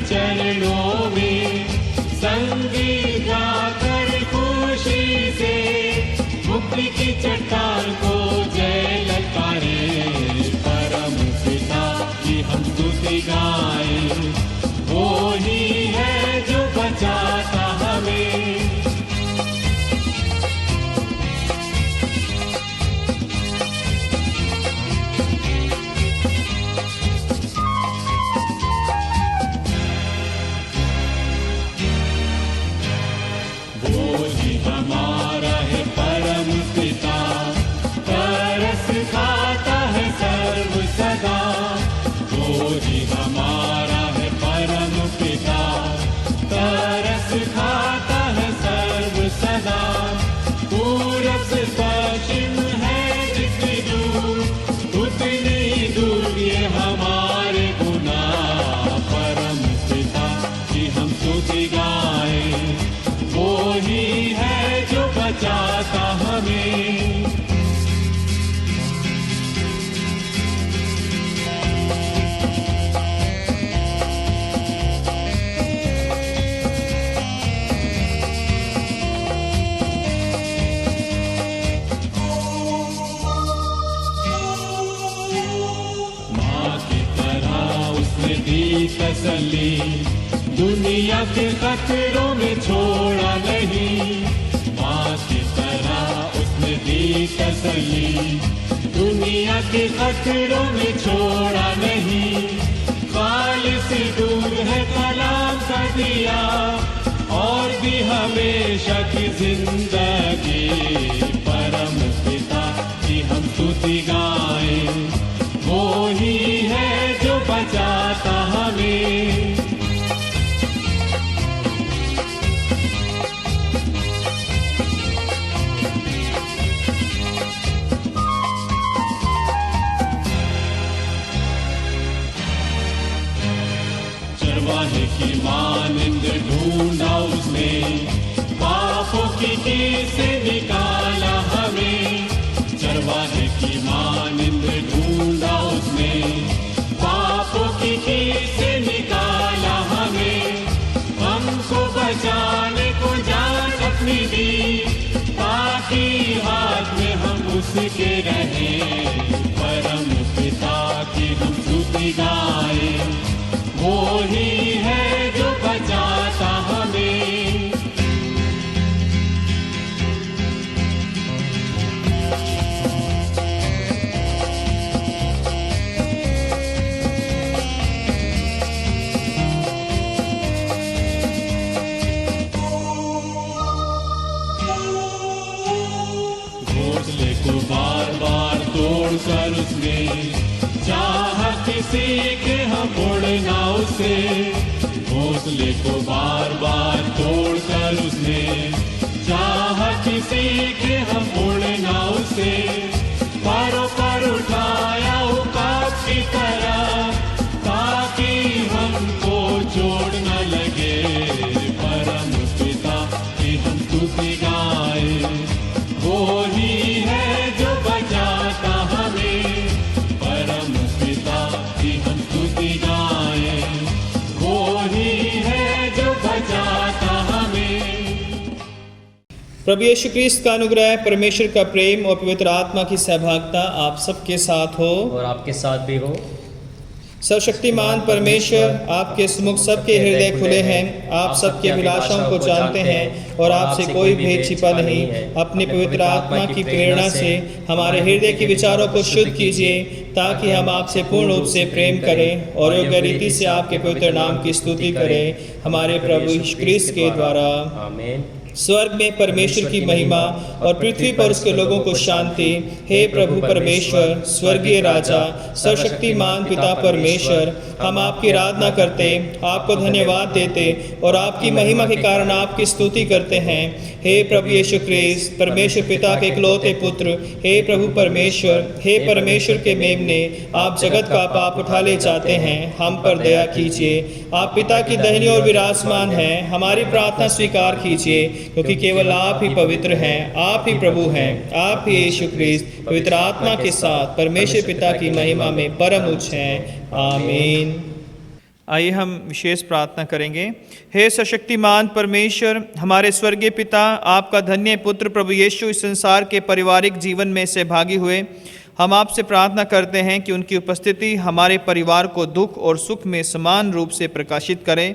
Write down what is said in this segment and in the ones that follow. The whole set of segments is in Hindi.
चरणों में संगीत गाकर खुशी से मुक्ति की चट्टान को जय ललकारे। परम पिता की हम स्तुति गाएं, वो ही है जो बचाता हमें। हमारा है परम पिता, तरस खाता है सर्व सदा। वो ही हमारा है परम पिता, तरस खाता है सर्व सदा। पूरब से पश्चिम है जितनी दूर, उतनी ही दूर ये हमारे गुनाह। परम पिता की हम स्तुति गाएं, वो ही है जो बचाता हमें। माँ की तरह उसने दी तसल्ली, दुनिया के खतरों में छोड़ा नहीं। माँ की तरह उसने दी तसल्ली, दुनिया के खतरों में छोड़ा नहीं। खालिस दूध है कलाम का दिया, और भी हमेशा की जिंदगी। परम पिता की हम स्तुति गाएं, वो ही है जो बचाता हमें। चरवाहे की मानिंद ढूंढा उसने, पापों की कील से निकाला हमें। चरवाहे की मानिंद ढूंढा उसने, पापों की कील से निकाला हमें। हमको बचाने को जान अपनी दी, ताकि हाथ में हम उसके रहें। परम पिता की हम स्तुति गाएं, वो ही है जो बचाता हमें। घोंसले को बार बार तोड़कर उसने चाहा किसी के हम उड़ना उसे। घोंसले को बार बार तोड़कर उसने चाहा किसी के हम उड़ना उसे। पारों पर उठाया उकाब की तरह, ताकि हमको चोट न लगे। परम पिता स्तुति गाए। वो ही है जो बचाता हमें, परम पिता की हम स्तुति गाए। वो ही है जो बचाता हमें। प्रभु यीशु क्रिस्त का अनुग्रह, परमेश्वर का प्रेम और पवित्र आत्मा की सहभागिता आप सबके साथ हो और आपके साथ भी हो। सर्वशक्तिमान परमेश्वर, आपके सम्मुख सबके हृदय खुले हैं, आप सबके अभिलाषाओं को जानते हैं और आपसे कोई भेद छिपा नहीं। अपने पवित्र आत्मा की प्रेरणा से हमारे हृदय के विचारों को शुद्ध कीजिए, ताकि हम आपसे पूर्ण रूप से प्रेम करें और योग्य रीति से आपके पवित्र नाम की स्तुति करें, हमारे प्रभु यीशु क्रिस्त के द्वारा। आमीन। स्वर्ग में परमेश्वर की महिमा और पृथ्वी पर उसके लोगों को शांति। हे प्रभु परमेश्वर, स्वर्गीय राजा, सर्वशक्तिमान पिता परमेश्वर, हम आपकी आराधना करते, आपको धन्यवाद देते और आपकी महिमा के कारण आपकी स्तुति करते हैं। हे प्रभु यीशु क्रिस्त, परमेश्वर पिता के इकलौते पुत्र, हे प्रभु परमेश्वर, हे परमेश्वर के मेमने, आप जगत का पाप उठा ले जाते हैं, हम पर दया कीजिए। आप पिता की दाहिनी ओर विराजमान हैं, हमारी प्रार्थना स्वीकार कीजिए, क्योंकि केवल आप ही पवित्र हैं, आप ही प्रभु हैं, आप ही यीशु क्रिस्त पवित्र आत्मा के साथ परमेश्वर पिता की महिमा में परम उच्च हैं। आमीन। आइए हम विशेष प्रार्थना करेंगे। हे सशक्तिमान परमेश्वर, हमारे स्वर्गीय पिता, आपका धन्य पुत्र प्रभु यीशु इस संसार के पारिवारिक जीवन में सहभागी हुए। हम आपसे प्रार्थना करते हैं कि उनकी उपस्थिति हमारे परिवार को दुख और सुख में समान रूप से प्रकाशित करे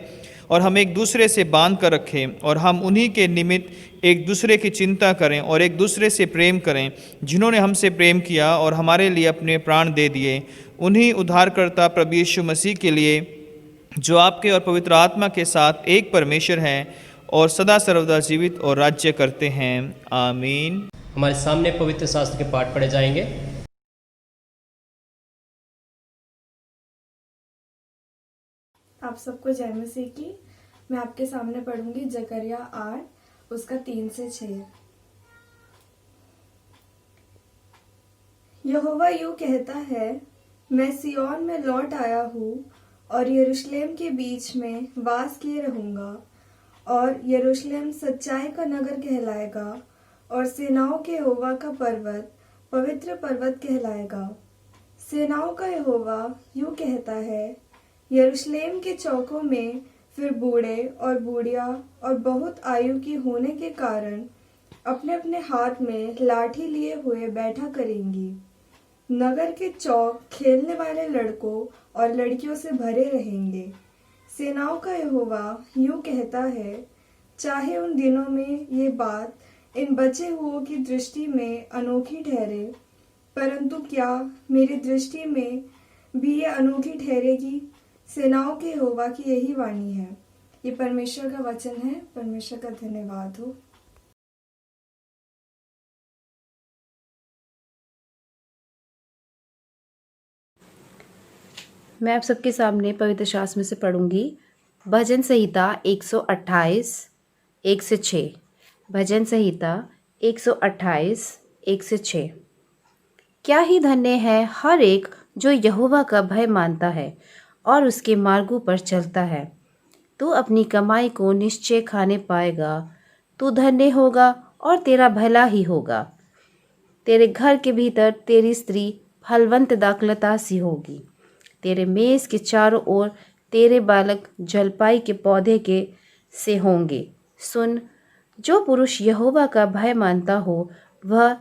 और हम एक दूसरे से बांध कर रखें और हम उन्हीं के निमित्त एक दूसरे की चिंता करें और एक दूसरे से प्रेम करें जिन्होंने हमसे प्रेम किया और हमारे लिए अपने प्राण दे दिए। उन्हीं उद्धारकर्ता प्रभु यीशु मसीह के लिए, जो आपके और पवित्र आत्मा के साथ एक परमेश्वर हैं और सदा सर्वदा जीवित और राज्य करते हैं। आमीन। हमारे सामने पवित्र शास्त्र के पाठ पढ़े जाएंगे। आप सबको जय मसीह की। मैं आपके सामने पढ़ूंगी जकरिया 8 उसका 3 से 6। यहोवा यूं कहता है, मैं सिय्योन में लौट आया हूँ और यरूशलेम के बीच में वास किए रहूंगा, और यरूशलेम सच्चाई का नगर कहलाएगा और सेनाओं के यहोवा का पर्वत पवित्र पर्वत कहलाएगा। सेनाओं का यहोवा यूं कहता है, यरूशलेम के चौकों में फिर बूढ़े और बूढ़िया और बहुत आयु की होने के कारण अपने अपने हाथ में लाठी लिए हुए बैठा करेंगी। नगर के चौक खेलने वाले लड़कों और लड़कियों से भरे रहेंगे। सेनाओं का यहोवा यूं कहता है, चाहे उन दिनों में ये बात इन बचे हुओं की दृष्टि में अनोखी ठहरे, परंतु क्या मेरी दृष्टि में भी ये अनोखी ठहरेगी? सेनाओं के यहोवा की यही वाणी है। ये परमेश्वर का वचन है। परमेश्वर का धन्यवाद हो। मैं आप सबके सामने पवित्र शास्त्र में से पढ़ूंगी भजन संहिता 128 1 से 6। भजन संहिता 128 1 से 6। क्या ही धन्य है हर एक जो यहोवा का भय मानता है और उसके मार्गों पर चलता है। तू अपनी कमाई को निश्चय खाने पाएगा, तू धन्य होगा और तेरा भला ही होगा। तेरे घर के भीतर तेरी स्त्री फलवंत दाखलता सी होगी। तेरे मेज के चारों ओर तेरे बालक जलपाई के पौधे के से होंगे। सुन, जो पुरुष यहोवा का भय मानता हो वह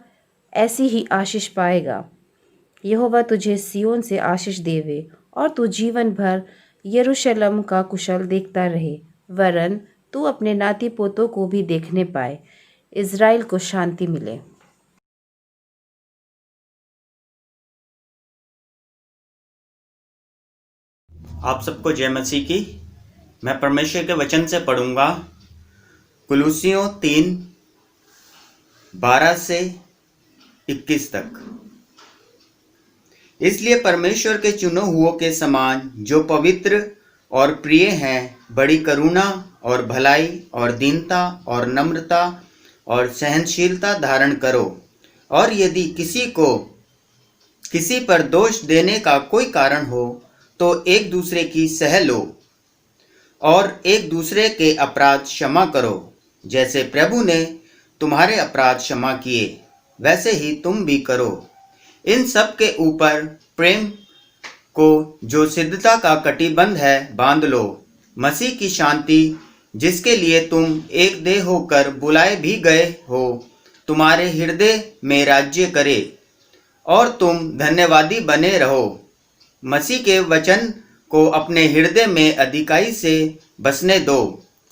ऐसी ही आशीष पाएगा। यहोवा तुझे सियोन से आशीष देवे और तू जीवन भर यरूशलेम का कुशल देखता रहे, वरन तू अपने नाती पोतों को भी देखने पाए। इज़राइल को शांति मिले। आप सबको जय मसीह की। मैं परमेश्वर के वचन से पढ़ूंगा कुलुसियों 3 12 से 21 तक। इसलिए परमेश्वर के चुने हुओं के समान जो पवित्र और प्रिय हैं, बड़ी करुणा और भलाई और दीनता और नम्रता और सहनशीलता धारण करो। और यदि किसी पर दोष देने का कोई कारण हो तो एक दूसरे की सह लो और एक दूसरे के अपराध क्षमा करो, जैसे प्रभु ने तुम्हारे अपराध क्षमा किए, वैसे ही तुम भी करो। इन सब के ऊपर प्रेम को जो सिद्धता का कटिबंध है बांध लो। मसीह की शांति, जिसके लिए तुम एक देह होकर बुलाए भी गए हो, तुम्हारे हृदय में राज्य करे और तुम धन्यवादी बने रहो। मसीह के वचन को अपने हृदय में अधिकाई से बसने दो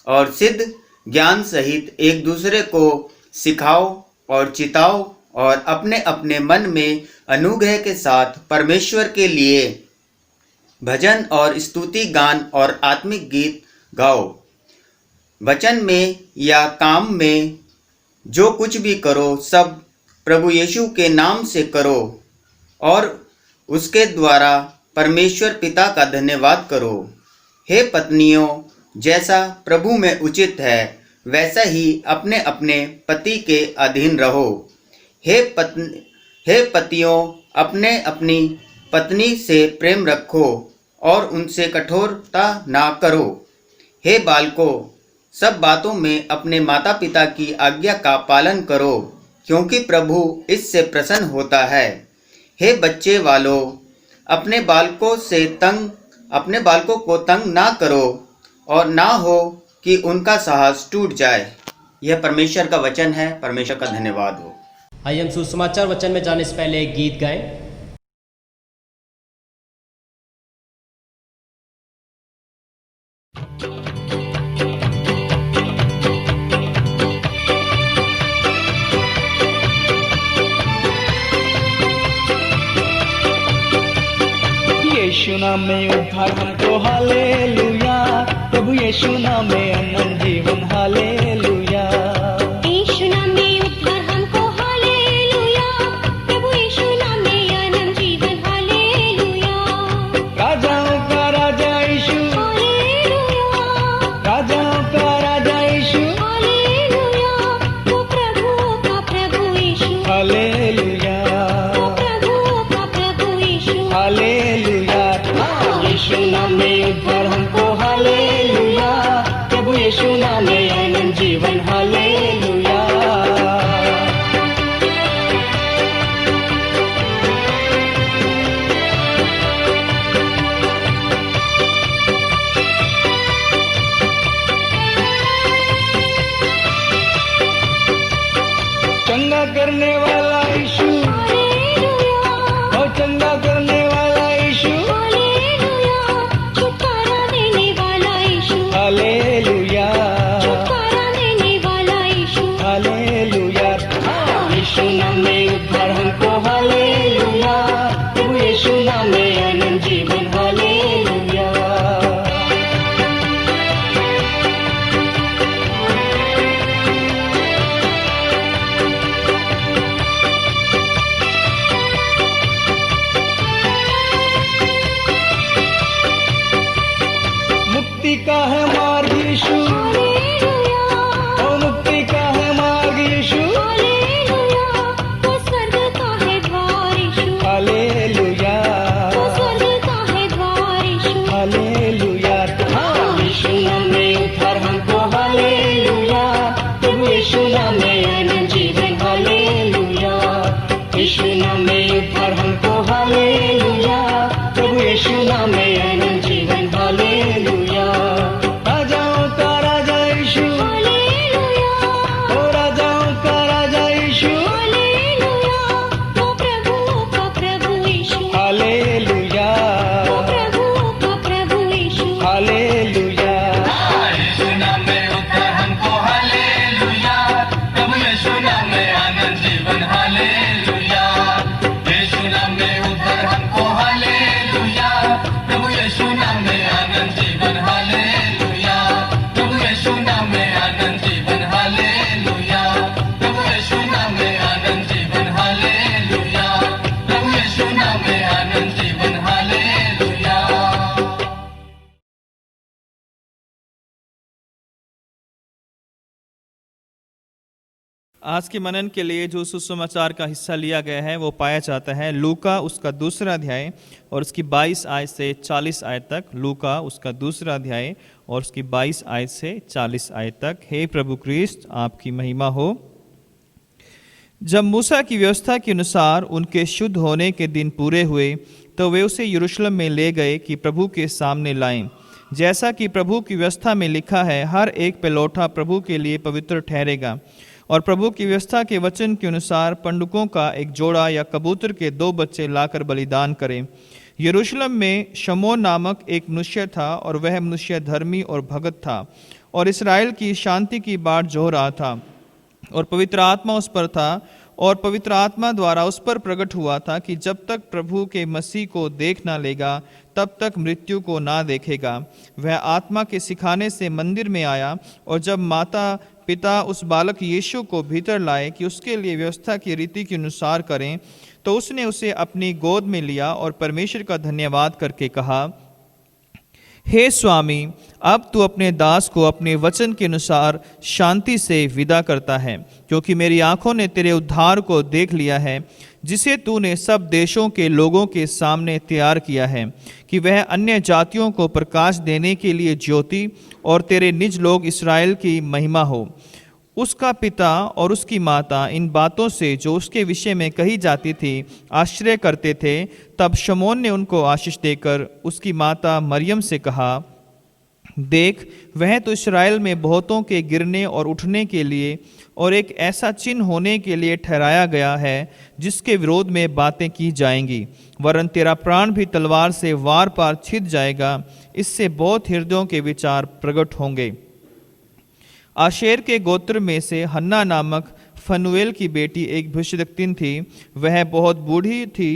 और सिद्ध ज्ञान सहित एक दूसरे को सिखाओ और चिताओ और अपने अपने मन में अनुग्रह के साथ परमेश्वर के लिए भजन और स्तुति गान और आत्मिक गीत गाओ। वचन में या काम में जो कुछ भी करो, सब प्रभु यीशु के नाम से करो और उसके द्वारा परमेश्वर पिता का धन्यवाद करो। हे पत्नियों, जैसा प्रभु में उचित है, वैसा ही अपने अपने पति के अधीन रहो। हे पतियों, अपने अपनी पत्नी से प्रेम रखो और उनसे कठोरता ना करो। हे बालकों, सब बातों में अपने माता पिता की आज्ञा का पालन करो, क्योंकि प्रभु इससे प्रसन्न होता है। हे बच्चे वालों, अपने बालकों को तंग ना करो और ना हो कि उनका साहस टूट जाए। यह परमेश्वर का वचन है। परमेश्वर का धन्यवाद हो। आइए हम सुसमाचार वचन में जाने से पहले एक गीत गाएं। यीशु नाम में उद्धार हमको हालेलुया, प्रभु यीशु नाम में अनंत जीवन हालेलुया। यीशु नाम में उद्धार हमको हालेलुया, प्रभु यीशु नाम में अनंत जीवन हालेलुया। राजाओं का राजा यीशु हालेलुया, राजाओं का राजा यीशु हालेलुया, वो प्रभु का प्रभु यीशु हालेलुया वो प्रभु का प्रभु यीशु हालेलुया। यीशु नाम में उद्धार हमको हालेलुया, प्रभु यीशु नाम में अनंत जीवन हालेलुया। चंगा करने वाला यीशु, हालेलुया, ओ चंगा करने वाला यीशु हालेलुया, छुटकारा देने वाला यीशु हालेलुया छुटकारा देने वाला यीशु हालेलुया। यीशु नाम में उद्धार हमको हालेलुया, प्रभु यीशु नाम में अनंत जीवन हालेलुया। मुक्ति का है मार्ग यीशु, हालेलुया, ओ मुक्ति का है मार्ग यीशु हालेलुया, वो स्वर्ग का है द्वार यीशु हालेलुया वो स्वर्ग का है द्वार यीशु हालेलुया। यीशु नाम में उद्धार हमको हालेलुया, प्रभु यीशु नाम में अनंत जीवन हालेलुया। यीशु नाम में उद्धार हमको हालेलुया, प्रभु यीशु नाम में अनंत जीवन हालेलुया। राजाओं का राजा यीशु, हालेलुया, ओ राजाओं का राजा यीशु हालेलुया, वो प्रभु का प्रभु यीशु हालेलुया वो प्रभु का प्रभु यीशु हालेलुया। यीशु नाम में उद्धार हमको हालेलुया, प्रभु यीशु नाम में आनंद जीवन हालेलुया। यीशु नाम में उद्धार हमको हालेलुया, प्रभु यीशु नाम में आनंद जीवन हालेलुया। प्रभु यीशु नाम में आनंद जीवन हालेलुया। प्रभु यीशु नाम में आनंद जीवन हालेलुया। प्रभु यीशु नाम में आनंद जीवन हालेलुया। आज के मनन के लिए जो सुसमाचार का हिस्सा लिया गया है वो पाया जाता है लूका उसका दूसरा अध्याय और उसकी 22 आयत से 40 आयत तक। लूका उसका दूसरा अध्याय और उसकी 22 आयत से 40 आयत तक। हे प्रभु क्रिस्त, आपकी महिमा हो। जब मूसा की व्यवस्था के अनुसार उनके शुद्ध होने के दिन पूरे हुए तो वे उसे यरूशलेम में ले गए कि प्रभु के सामने लाएं। जैसा कि प्रभु की व्यवस्था में लिखा है, हर एक पेलौठा प्रभु के लिए पवित्र ठहरेगा। और प्रभु की व्यवस्था के वचन के अनुसार पंडुकों का एक जोड़ा या कबूतर के 2 बच्चे लाकर बलिदान करें। यरूशलेम में शमौन नामक एक मनुष्य था और वह मनुष्य धर्मी और भगत था और इस्राएल की शांति की बाट जोह रहा था। और पवित्र आत्मा उस पर था और पवित्र आत्मा द्वारा उस पर प्रकट हुआ था कि जब तक प्रभु के मसीह को देख ना लेगा तब तक मृत्यु को ना देखेगा। वह आत्मा के सिखाने से मंदिर में आया और जब माता पिता उस बालक यीशु को भीतर लाए कि उसके लिए व्यवस्था की रीति के अनुसार करें, तो उसने उसे अपनी गोद में लिया और परमेश्वर का धन्यवाद करके कहा, हे स्वामी, अब तू अपने दास को अपने वचन के अनुसार शांति से विदा करता है, क्योंकि मेरी आंखों ने तेरे उद्धार को देख लिया है, जिसे तूने सब देशों के लोगों के सामने तैयार किया है, कि वह अन्य जातियों को प्रकाश देने के लिए ज्योति और तेरे निज लोग इस्राएल की महिमा हो। उसका पिता और उसकी माता इन बातों से जो उसके विषय में कही जाती थी आश्चर्य करते थे। तब शमौन ने उनको आशीष देकर उसकी माता मरियम से कहा, देख, वह तो इस्राएल में बहुतों के गिरने और उठने के लिए और एक ऐसा चिन्ह होने के लिए ठहराया गया है जिसके विरोध में बातें की जाएंगी, वरन तेरा प्राण भी तलवार से वार पार छिद जाएगा। इससे बहुत हृदयों के विचार प्रकट होंगे। आशेर के गोत्र में से हन्ना नामक फनुएल की बेटी एक भविष्यद्वक्तिन थी। वह बहुत बूढ़ी थी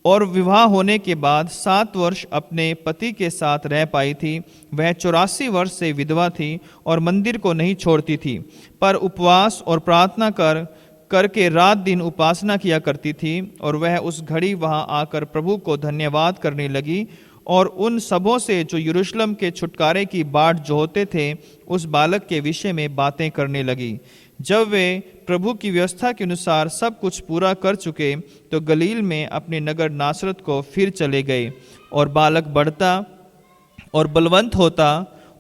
और विवाह होने के बाद 7 वर्ष अपने पति के साथ रह पाई थी। वह 84 वर्ष से विधवा थी और मंदिर को नहीं छोड़ती थी, पर उपवास और प्रार्थना करके रात दिन उपासना किया करती थी। और वह उस घड़ी वहां आकर प्रभु को धन्यवाद करने लगी और उन सबों से जो यरूशलेम के छुटकारे की बाट जोहते थे उस बालक के विषय में बातें करने लगी। जब वे प्रभु की व्यवस्था के अनुसार सब कुछ पूरा कर चुके तो गलील में अपने नगर नासरत को फिर चले गए। और बालक बढ़ता और बलवंत होता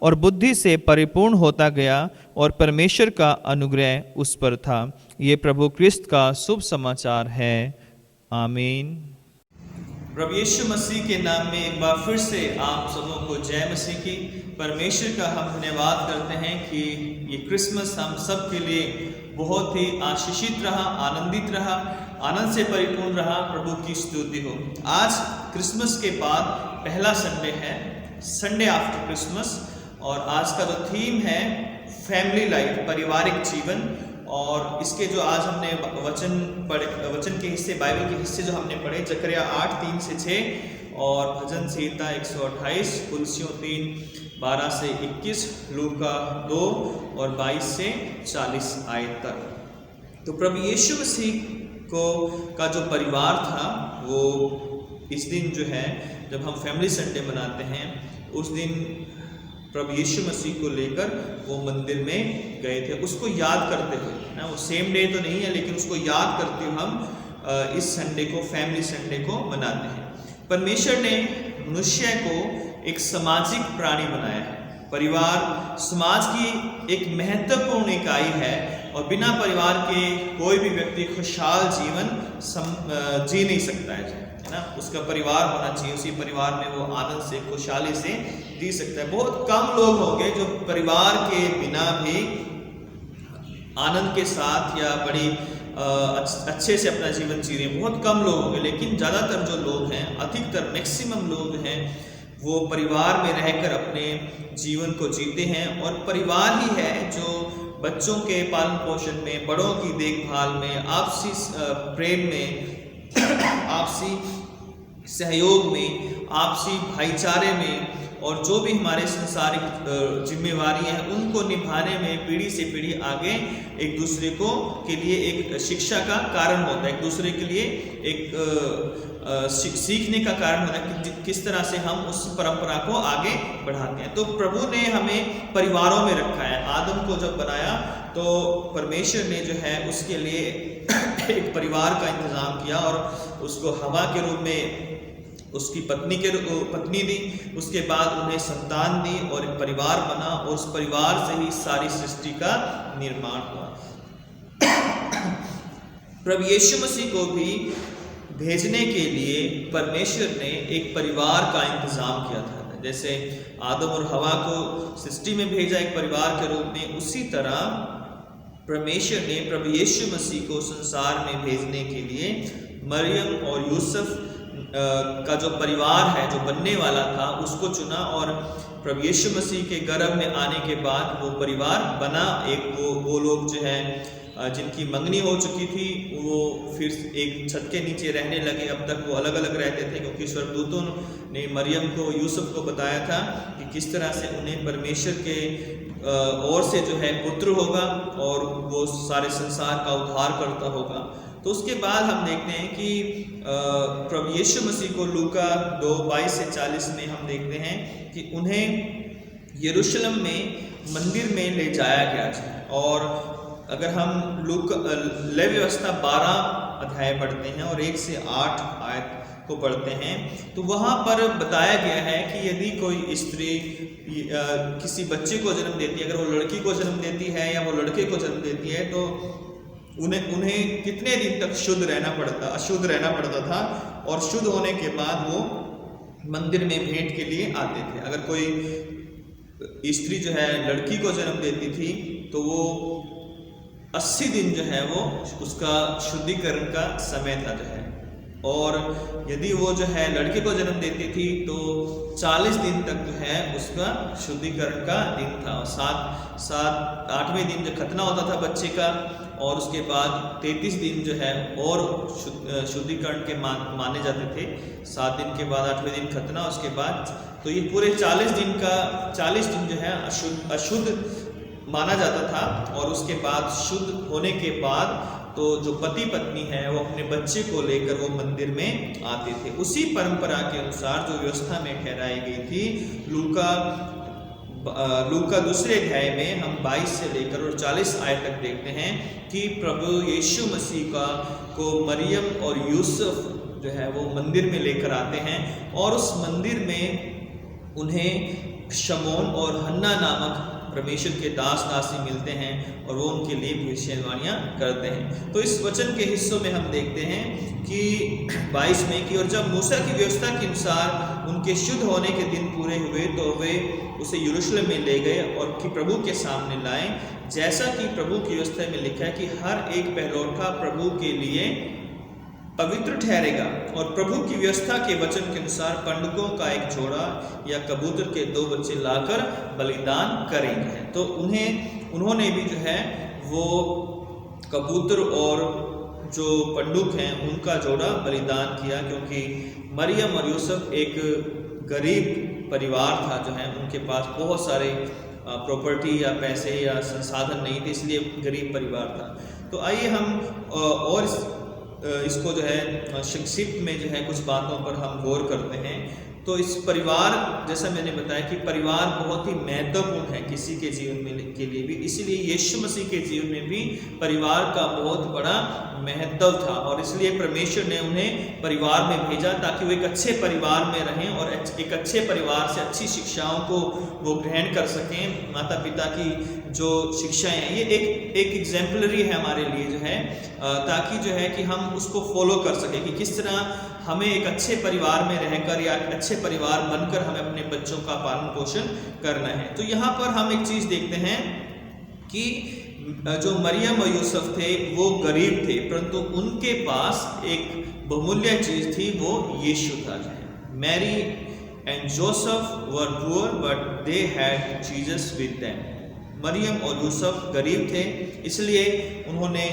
और बुद्धि से परिपूर्ण होता गया और परमेश्वर का अनुग्रह उस पर था। ये प्रभु क्रिस्त का शुभ समाचार है। आमीन। प्रभु यीशु मसीह के नाम में एक बार फिर से आप सबों को जय मसीह की। परमेश्वर का हम धन्यवाद करते हैं कि ये क्रिसमस हम सब के लिए बहुत ही आशीषित रहा, आनंदित रहा, आनंद से परिपूर्ण रहा। प्रभु की स्तुति हो। आज क्रिसमस के बाद पहला संडे है, संडे आफ्टर क्रिसमस, और आज का जो थीम है फैमिली लाइफ, पारिवारिक जीवन। और इसके जो आज हमने वचन के हिस्से, बाइबल के हिस्से जो हमने पढ़े, जकरिया 8:3-6 और भजन संहिता 128, कुलसियों 3:12 से 21, लूका 2 और 22 से 40 आयत तक। तो प्रभु यीशु मसीह का जो परिवार था वो इस दिन जो है, जब हम फैमिली संडे मनाते हैं, उस दिन प्रभु यीशु मसीह को लेकर वो मंदिर में गए थे, उसको याद करते हुए ना। वो सेम डे तो नहीं है, लेकिन उसको याद करते हुए हम इस संडे को, फैमिली संडे को मनाते हैं। परमेश्वर ने मनुष्य को एक सामाजिक प्राणी बनाया है। परिवार समाज की एक महत्वपूर्ण इकाई है और बिना परिवार के कोई भी व्यक्ति खुशहाल जीवन जी नहीं सकता है ना। उसका परिवार होना चाहिए, उसी परिवार में वो आनंद से, खुशहाली से जी सकता है। बहुत कम लोग होंगे जो परिवार के बिना भी आनंद के साथ या बड़ी अच्छे से अपना जीवन जी रहे हैं। बहुत कम लोग होंगे, लेकिन ज़्यादातर जो लोग हैं, अधिकतर मैक्सिमम लोग हैं, वो परिवार में रहकर अपने जीवन को जीते हैं। और परिवार ही है जो बच्चों के पालन पोषण में, बड़ों की देखभाल में, आपसी प्रेम में, आपसी सहयोग में, आपसी भाईचारे में, और जो भी हमारे सांसारिक जिम्मेवारी हैं उनको निभाने में पीढ़ी से पीढ़ी आगे एक दूसरे के लिए एक शिक्षा का कारण होता है, एक दूसरे के लिए एक सीखने का कारण होता है कि किस तरह से हम उस परंपरा को आगे बढ़ाते हैं। तो प्रभु ने हमें परिवारों में रखा है। आदम को जब बनाया तो परमेश्वर ने जो है उसके लिए एक परिवार का इंतजाम किया और उसको हवा के रूप में उसकी पत्नी दी। उसके बाद उन्हें संतान दी और एक परिवार बना, और उस परिवार से ही सारी सृष्टि का निर्माण हुआ। प्रभु यीशु मसीह को भी भेजने के लिए परमेश्वर ने एक परिवार का इंतजाम किया था। जैसे आदम और हवा को सृष्टि में भेजा एक परिवार के रूप में, उसी तरह परमेश्वर ने प्रभु यीशु मसीह को संसार में भेजने के लिए मरियम और यूसुफ का जो परिवार है, जो बनने वाला था, उसको चुना। और प्रभु यीशु मसीह के गर्भ में आने के बाद वो परिवार बना। एक वो लोग जो है जिनकी मंगनी हो चुकी थी, वो फिर एक छत के नीचे रहने लगे। अब तक वो अलग अलग रहते थे, क्योंकि स्वर्गदूतों ने मरियम को, यूसुफ को बताया था कि किस तरह से उन्हें परमेश्वर के ओर से जो है पुत्र होगा और वो सारे संसार का उद्धार करता होगा। तो उसके बाद हम देखते हैं कि प्रभु यीशु मसीह को लूका 2:22-40 में हम देखते हैं कि उन्हें यरूशलेम में मंदिर में ले जाया गया था। और अगर हम लेवी व्यवस्था 12 अध्याय पढ़ते हैं और 1 से 8 आयत को पढ़ते हैं, तो वहाँ पर बताया गया है कि यदि कोई स्त्री किसी बच्चे को जन्म देती है, अगर वो लड़की को जन्म देती है या वो लड़के को जन्म देती है, तो उन्हें कितने दिन तक अशुद्ध रहना पड़ता था। और शुद्ध होने के बाद वो मंदिर में भेंट के लिए आते थे। अगर कोई स्त्री जो है लड़की को जन्म देती थी, तो वो 80 दिन जो है वो उसका शुद्धिकरण का समय था जो है। और यदि वो जो है लड़के को जन्म देती थी, तो 40 दिन तक जो है उसका शुद्धिकरण का दिन था। 8वें दिन जो खतना होता था बच्चे का, और उसके बाद 33 दिन जो है और शुद्धिकरण के माने जाते थे। 7 दिन के बाद 8वें दिन खतना, उसके बाद तो ये पूरे 40 दिन जो है अशुद्ध माना जाता था। और उसके बाद शुद्ध होने के बाद तो जो पति पत्नी है वो अपने बच्चे को लेकर वो मंदिर में आते थे। उसी परंपरा के अनुसार जो व्यवस्था में ठहराई गई थी, लूका 2 अध्याय में हम 22 से लेकर और 40 आयत तक देखते हैं कि प्रभु यीशु मसीह को मरियम और यूसुफ जो है वो मंदिर में लेकर आते हैं। और उस मंदिर में उन्हें शमौन और हन्ना नामक परमेश्वर के दास दासी मिलते हैं और वो उनके लिए भविष्यवाणियां करते हैं। तो इस वचन के हिस्सों में हम देखते हैं कि 22 में कि और जब मूसा की व्यवस्था के अनुसार उनके शुद्ध होने के दिन पूरे हुए, तो वे उसे यरूशलेम में ले गए और कि प्रभु के सामने लाए, जैसा कि प्रभु की व्यवस्था में लिखा है कि हर एक पहलौठा प्रभु के लिए पवित्र ठहरेगा। और प्रभु की व्यवस्था के वचन के अनुसार पंडुकों का एक जोड़ा या कबूतर के 2 बच्चे लाकर बलिदान करेंगे। तो उन्होंने भी जो है वो कबूतर और जो पंडुक हैं उनका जोड़ा बलिदान किया, क्योंकि मरियम और यूसुफ एक गरीब परिवार था जो है, उनके पास बहुत सारे प्रॉपर्टी या पैसे या संसाधन नहीं थे, इसलिए गरीब परिवार था। तो आइए हम और इसको जो है संक्षिप्त में जो है कुछ बातों पर हम गौर करते हैं। तो इस परिवार, जैसा मैंने बताया कि परिवार बहुत ही महत्वपूर्ण है किसी के जीवन में के लिए भी, इसीलिए यीशु मसीह के जीवन में भी परिवार का बहुत बड़ा महत्व था। और इसलिए परमेश्वर ने उन्हें परिवार में भेजा ताकि वो एक अच्छे परिवार में रहें और एक अच्छे परिवार से अच्छी शिक्षाओं को वो ग्रहण कर सकें। माता पिता की जो शिक्षाएं हैं ये एक एग्जाम्पलरी है हमारे लिए जो है, ताकि जो है कि हम उसको फॉलो कर सकें कि किस तरह हमें एक अच्छे परिवार में रहकर या अच्छे परिवार बनकर हमें अपने बच्चों का पालन पोषण करना है। तो यहाँ पर हम एक चीज़ देखते हैं कि जो मरियम और यूसुफ थे वो गरीब थे, परंतु उनके पास एक बहुमूल्य चीज़ थी, वो यीशु था। Mary and Joseph were poor but they had Jesus with them. Mariyam और यूसुफ गरीब थे, इसलिए उन्होंने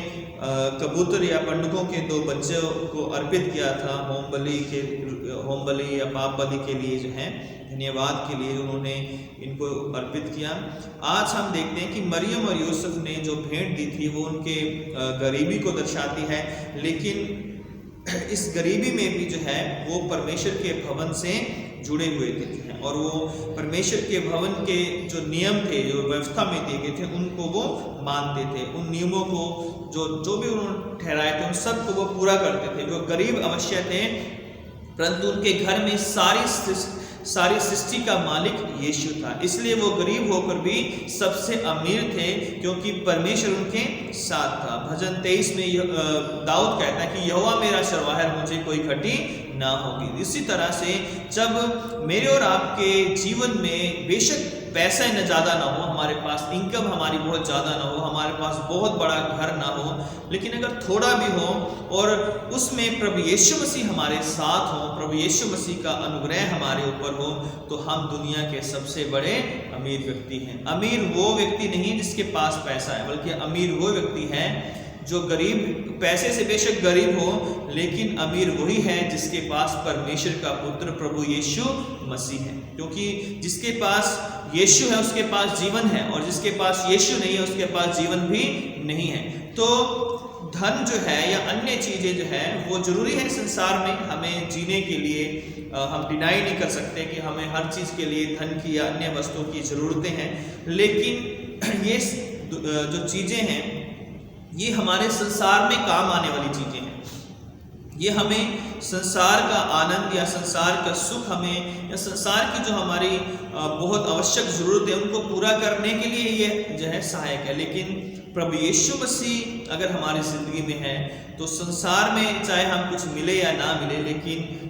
कबूतर या पंडुकों के 2 बच्चों को अर्पित किया था होम बलि या पाप बलि के लिए जो है, धन्यवाद के लिए उन्होंने इनको अर्पित किया। आज हम देखते हैं कि मरियम और यूसुफ ने जो भेंट दी थी वो उनके गरीबी को दर्शाती है, लेकिन इस गरीबी में भी जो है वो परमेश्वर के भवन से जुड़े हुए थे और वो परमेश्वर के भवन के जो नियम थे, जो व्यवस्था में दिए गए थे, उनको वो मानते थे। उन नियमों को जो भी उन्होंने ठहराए थे उन सब को वो पूरा करते थे। जो गरीब अवश्य थे, परंतु उनके घर में सारी सृष्टि का मालिक यीशु था। इसलिए वो गरीब होकर भी सबसे अमीर थे, क्योंकि परमेश्वर उनके साथ था। भजन 23 में दाऊद कहता है कि यहोवा मेरा चरवाहा, मुझे कोई घटी ना होगी। इसी तरह से जब मेरे और आपके जीवन में बेशक पैसा न ज़्यादा ना हो, हमारे पास इनकम हमारी बहुत ज़्यादा ना हो, हमारे पास बहुत बड़ा घर ना हो, लेकिन अगर थोड़ा भी हो और उसमें प्रभु यीशु मसीह हमारे साथ हो, प्रभु यीशु मसीह का अनुग्रह हमारे ऊपर हो, तो हम दुनिया के सबसे बड़े अमीर व्यक्ति हैं। अमीर वो व्यक्ति नहीं जिसके पास पैसा है, बल्कि अमीर वो व्यक्ति है जो गरीब, पैसे से बेशक गरीब हो, लेकिन अमीर वही है जिसके पास परमेश्वर का पुत्र प्रभु यीशु मसीह है। क्योंकि जिसके पास यीशु है उसके पास जीवन है, और जिसके पास यीशु नहीं है उसके पास जीवन भी नहीं है। तो धन जो है या अन्य चीज़ें जो है वो ज़रूरी है संसार में हमें जीने के लिए। हम डिनाई नहीं कर सकते कि हमें हर चीज़ के लिए धन की या अन्य वस्तुओं की ज़रूरतें हैं, लेकिन ये जो चीज़ें हैं ये हमारे संसार में काम आने वाली चीज़ें हैं। ये हमें संसार का आनंद या संसार का सुख हमें या संसार की जो हमारी बहुत आवश्यक ज़रूरत है उनको पूरा करने के लिए ये जो है सहायक है। लेकिन प्रभु यीशु मसीह अगर हमारी ज़िंदगी में है तो संसार में चाहे हम कुछ मिले या ना मिले, लेकिन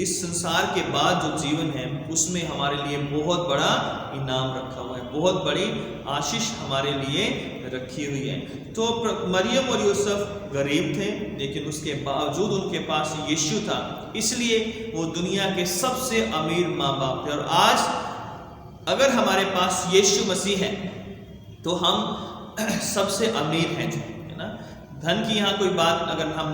इस संसार के बाद जो जीवन है उसमें हमारे लिए बहुत बड़ा इनाम रखा हुआ है, बहुत बड़ी आशीष हमारे लिए रखी हुई है। तो मरियम और यूसुफ गरीब थे, लेकिन उसके बावजूद उनके पास यीशु था, इसलिए वो दुनिया के सबसे अमीर माँ बाप थे। और आज अगर हमारे पास यीशु मसीह है तो हम सबसे अमीर हैं, है ना। धन की यहाँ कोई बात, अगर हम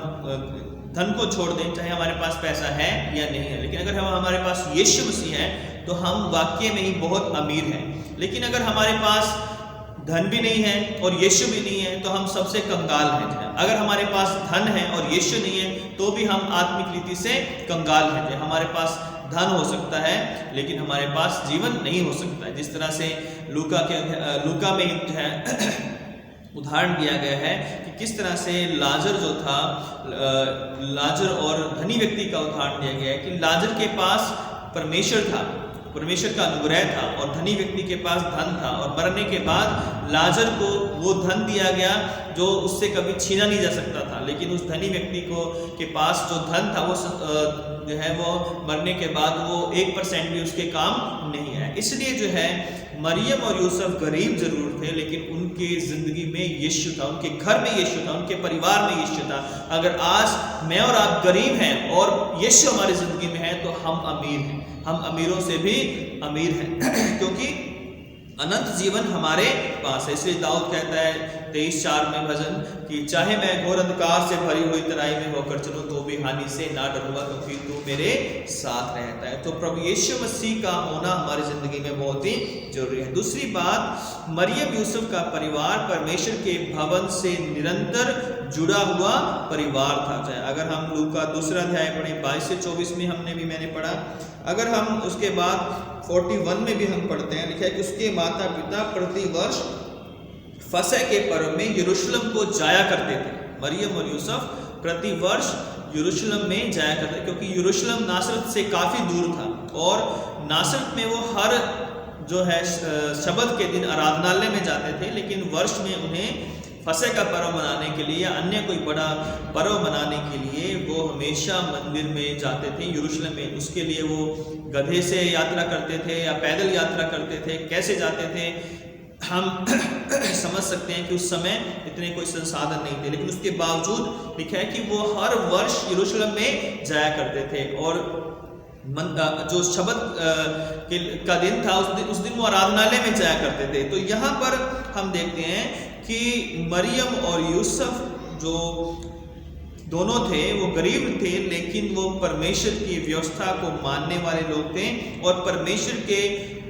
धन को छोड़ दें, चाहे हमारे पास पैसा है या नहीं है, लेकिन अगर हमारे पास यीशु मसीह है तो हम वाकई में ही बहुत अमीर हैं। लेकिन अगर हमारे पास धन भी नहीं है और यीशु भी नहीं है तो हम सबसे कंगाल हैं। अगर हमारे पास धन है और यीशु नहीं है तो भी हम आत्मिक रीति से कंगाल हैं। हमारे पास धन हो सकता है लेकिन हमारे पास जीवन नहीं हो सकता है। जिस तरह से लूका में जो है उदाहरण दिया गया है कि किस तरह से लाजर जो था, लाजर और धनी व्यक्ति का उदाहरण दिया गया है कि लाजर के पास परमेश्वर था, परमेश्वर का अनुग्रह था, और धनी व्यक्ति के पास धन था, और मरने के बाद लाजर को वो धन दिया गया जो उससे कभी छीना नहीं जा सकता था। लेकिन उस धनी व्यक्ति के पास जो धन था वो जो है वो मरने के बाद वो 1% भी उसके काम नहीं है। इसलिए जो है मरियम और यूसुफ गरीब जरूर थे, लेकिन उनके जिंदगी में यीशु था, उनके घर में यीशु था, उनके परिवार में यीशु था। अगर आज मैं और आप गरीब हैं और यीशु हमारी जिंदगी में है तो हम अमीर हैं, हम अमीरों से भी अमीर हैं क्योंकि अनंत जीवन हमारे पास है। इसलिए दाऊद कहता है 23:4 में भजन कि चाहे मैं घोर अंधकार से भरी हुई तराई में होकर चलूं तो भी हानि से ना डरूंगा, क्योंकि तू मेरे साथ रहता है। तो प्रभु यीशु मसीह का होना हमारी जिंदगी में बहुत ही जरूरी है। दूसरी बात, मरियम यूसुफ का परिवार परमेश्वर के भवन से निरंतर जुड़ा हुआ परिवार था। चाहे अगर हम लूका 2 अध्याय पढ़े 22 से 24 में मैंने पढ़ा, अगर हम उसके बाद 41 में भी हम पढ़ते हैं, लिखा है कि उसके माता पिता प्रतिवर्ष फसह के पर्व में यरूशलेम को जाया करते थे। मरियम और यूसुफ प्रतिवर्ष यरूशलेम में जाया करते, क्योंकि यरूशलेम नासरत से काफ़ी दूर था, और नासरत में वो हर जो है शबत के दिन आराधनालय में जाते थे, लेकिन वर्ष में उन्हें फसह का पर्व मनाने के लिए या अन्य कोई बड़ा पर्व मनाने के लिए वो हमेशा मंदिर में जाते थे यरूशलेम में। उसके लिए वो गधे से यात्रा करते थे या पैदल यात्रा करते थे। कैसे जाते थे हम समझ सकते हैं कि उस समय इतने कोई संसाधन नहीं थे, लेकिन उसके बावजूद लिखा है कि वो हर वर्ष यरूशलेम में जाया करते थे, और जो शबत का दिन था उस दिन वो आराधनालय में जाया करते थे। तो यहाँ पर हम देखते हैं कि मरियम और यूसुफ जो दोनों थे वो गरीब थे, लेकिन वो परमेश्वर की व्यवस्था को मानने वाले लोग थे और परमेश्वर के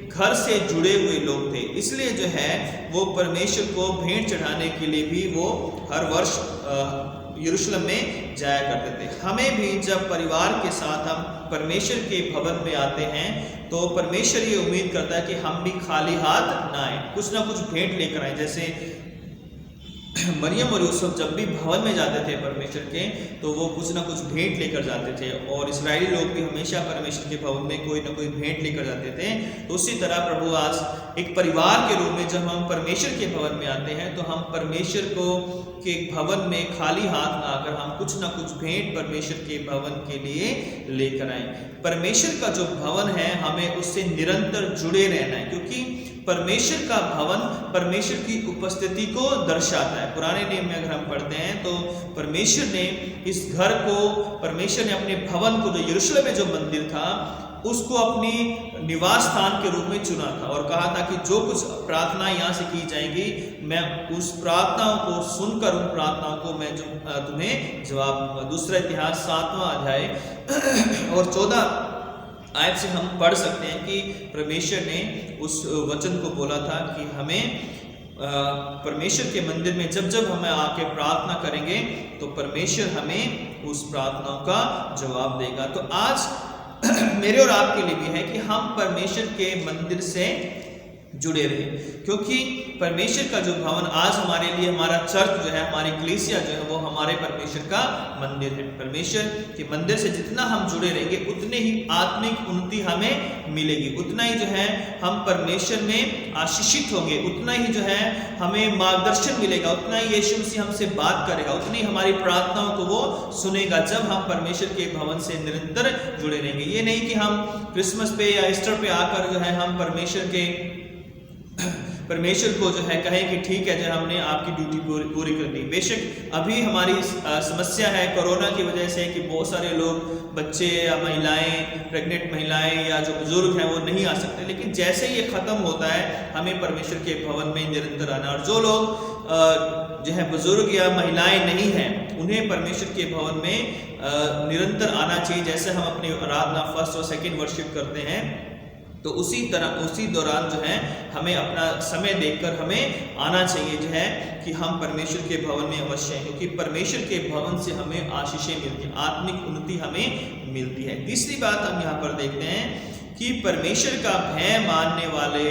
घर से जुड़े हुए लोग थे। इसलिए जो है वो परमेश्वर को भेंट चढ़ाने के लिए भी वो हर वर्ष यरूशलेम में जाया करते थे। हमें भी जब परिवार के साथ हम परमेश्वर के भवन में आते हैं तो परमेश्वर ये उम्मीद करता है कि हम भी खाली हाथ ना आए, कुछ ना कुछ भेंट लेकर आए। जैसे मरियम और यूसुफ जब भी भवन में जाते थे परमेश्वर के, तो वो कुछ ना कुछ भेंट लेकर जाते थे, और इस्राएली लोग भी हमेशा परमेश्वर के भवन में कोई ना कोई भेंट लेकर जाते थे। तो उसी तरह प्रभु आज एक परिवार के रूप में जब हम परमेश्वर के भवन में आते हैं, तो हम परमेश्वर को के भवन में खाली हाथ ना आकर हम कुछ ना कुछ भेंट परमेश्वर के भवन के लिए लेकर आए। परमेश्वर का जो भवन है, हमें उससे निरंतर जुड़े रहना है, क्योंकि परमेश्वर का भवन परमेश्वर की उपस्थिति को दर्शाता है। पुराने नियम में अगर हम पढ़ते हैं तो परमेश्वर ने इस घर को, परमेश्वर ने अपने भवन को, जो यरूशलेम में जो मंदिर था, उसको अपनी निवास स्थान के रूप में चुना था, और कहा था कि जो कुछ प्रार्थना यहाँ से की जाएंगी, मैं उस प्रार्थनाओं को सुनकर उन प्रार्थनाओं को मैं तुम्हें जवाब दूंगा। दूसरा इतिहास 7वां अध्याय और 14 आयत से हम पढ़ सकते हैं कि परमेश्वर ने उस वचन को बोला था कि हमें परमेश्वर के मंदिर में जब जब हमें आके प्रार्थना करेंगे, तो परमेश्वर हमें उस प्रार्थनाओं का जवाब देगा। तो आज मेरे और आपके लिए भी है कि हम परमेश्वर के मंदिर से जुड़े रहे, क्योंकि परमेश्वर का जो भवन आज हमारे लिए, हमारा चर्च जो है, हमारी कलीसिया जो है, वो हमारे परमेश्वर का मंदिर है। परमेश्वर के मंदिर से जितना हम जुड़े रहेंगे, उतने ही आत्मिक उन्नति हमें मिलेगी, उतना ही जो है हम परमेश्वर में आशीषित होंगे, उतना ही जो है हमें मार्गदर्शन मिलेगा, उतना ही यीशु मसीह हमसे बात करेगा, उतनी ही हमारी प्रार्थनाओं को वो सुनेगा, जब हम परमेश्वर के भवन से निरंतर जुड़े रहेंगे। ये नहीं कि हम क्रिसमस पे या ईस्टर पे आकर जो है हम परमेश्वर को जो है कहें कि ठीक है, जो हमने आपकी ड्यूटी पूरी कर दी। बेशक अभी हमारी समस्या है कोरोना की वजह से कि बहुत सारे लोग, बच्चे या महिलाएं, प्रेग्नेंट महिलाएं या जो बुजुर्ग हैं, वो नहीं आ सकते, लेकिन जैसे ही ये ख़त्म होता है, हमें परमेश्वर के भवन में निरंतर आना। और जो लोग जो है बुजुर्ग या महिलाएं नहीं हैं, उन्हें परमेश्वर के भवन में निरंतर आना चाहिए। जैसे हम अपनी आराधना फर्स्ट और सेकंड वर्शिप करते हैं, तो उसी दौरान जो है हमें अपना समय देखकर हमें आना चाहिए, जो है कि हम परमेश्वर के भवन में अवश्य हैं, क्योंकि परमेश्वर के भवन से हमें आशीषें मिलती हैं, आत्मिक उन्नति हमें मिलती है। तीसरी बात हम यहाँ पर देखते हैं कि परमेश्वर का भय मानने वाले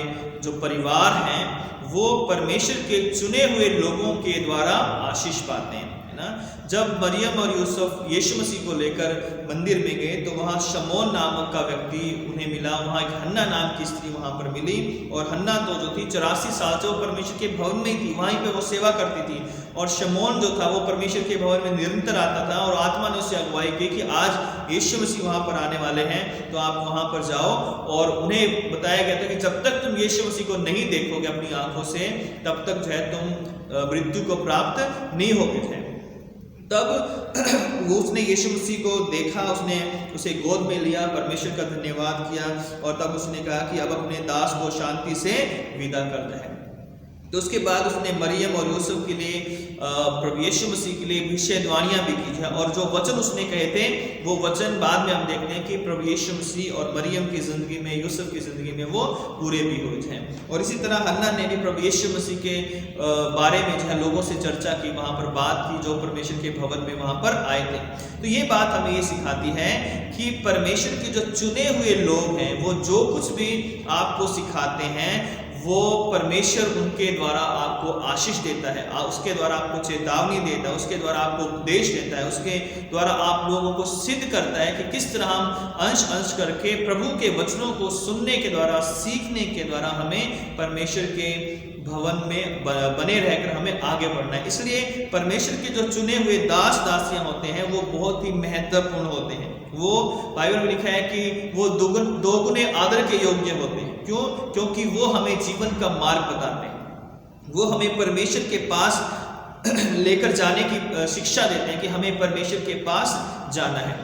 जो परिवार हैं, वो परमेश्वर के चुने हुए लोगों के द्वारा आशीष पाते हैं, है ना। जब मरियम और यूसुफ यीशु मसीह को लेकर मंदिर में गए, तो वहाँ शमौन नामक का व्यक्ति उन्हें मिला, वहाँ एक हन्ना नाम की स्त्री वहाँ पर मिली, और हन्ना तो जो थी 84 साल से वो परमेश्वर के भवन में ही थी, वहीं पे वो सेवा करती थी, और शमौन जो था वो परमेश्वर के भवन में निरंतर आता था, और आत्मा ने उससे अगुवाई की कि आज यीशु मसीह वहाँ पर आने वाले हैं, तो आप वहाँ पर जाओ। और उन्हें बताया गया था कि जब तक तुम यीशु मसीह को नहीं देखोगे अपनी आंखों से, तब तक जो है तुम मृत्यु को प्राप्त नहीं होगे। तब उसने यीशु मसीह को देखा, उसने उसे गोद में लिया, परमेश्वर का धन्यवाद किया, और तब उसने कहा कि अब अपने दास को शांति से विदा कर दे। तो उसके बाद उसने मरियम और यूसुफ के लिए, प्रभु यीशु मसीह के लिए भविष्यवाणियां भी की है, और जो वचन उसने कहे थे, वो वचन बाद में हम देखते हैं कि प्रभु यीशु मसीह और मरियम की ज़िंदगी में, यूसुफ की ज़िंदगी में वो पूरे भी हुए हैं। और इसी तरह हन्ना ने भी प्रभु यीशु मसीह के बारे में जो है लोगों से चर्चा की, वहाँ पर बात की, जो परमेश्वर के भवन में वहाँ पर आए थे। तो ये बात हमें ये सिखाती है कि परमेश्वर के जो चुने हुए लोग हैं, वो जो कुछ भी आपको सिखाते हैं, वो परमेश्वर उनके द्वारा आपको आशीष देता है, उसके द्वारा आपको चेतावनी देता है, उसके द्वारा आपको उपदेश देता है, उसके द्वारा आप लोगों को सिद्ध करता है कि किस तरह हम अंश अंश करके प्रभु के वचनों को सुनने के द्वारा, सीखने के द्वारा हमें परमेश्वर के भवन में बने रहकर हमें आगे बढ़ना है। इसलिए परमेश्वर के जो चुने हुए दास दासियां होते हैं, वो बहुत ही महत्वपूर्ण होते हैं। वो बाइबल में लिखा है कि वो दोगुने आदर के योग्य होते हैं। क्यों? क्योंकि वो हमें जीवन का मार्ग बताते हैं, वो हमें परमेश्वर के पास लेकर जाने की शिक्षा देते हैं कि हमें परमेश्वर के पास जाना है।